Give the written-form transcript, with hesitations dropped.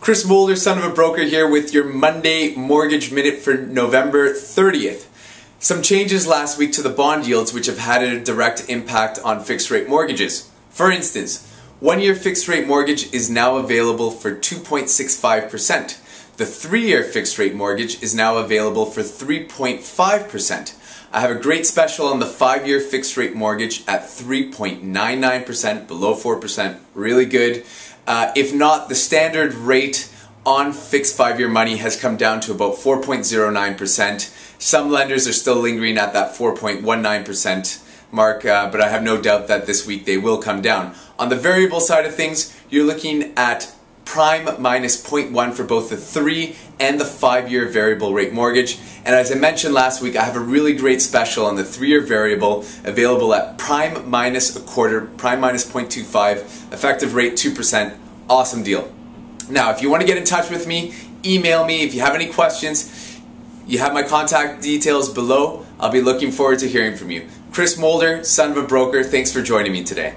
Chris Mulder, son of a broker, here with your Monday Mortgage Minute for November 30th. Some changes last week to the bond yields which have had a direct impact on fixed rate mortgages. For instance, one-year fixed rate mortgage is now available for 2.65%. The 3-year fixed rate mortgage is now available for 3.5%. I have a great special on the 5-year fixed rate mortgage at 3.99%, below 4%, really good. If not, the standard rate on fixed 5-year money has come down to about 4.09%. Some lenders are still lingering at that 4.19% mark, but I have no doubt that this week they will come down. On the variable side of things, you're looking at prime minus 0.1 for both the 3 and the 5-year variable rate mortgage. And as I mentioned last week, I have a really great special on the 3-year variable available at prime minus a quarter, prime minus 0.25, effective rate 2%. Awesome deal. Now, if you want to get in touch with me, email me. If you have any questions, you have my contact details below. I'll be looking forward to hearing from you. Chris Mulder, son of a broker, thanks for joining me today.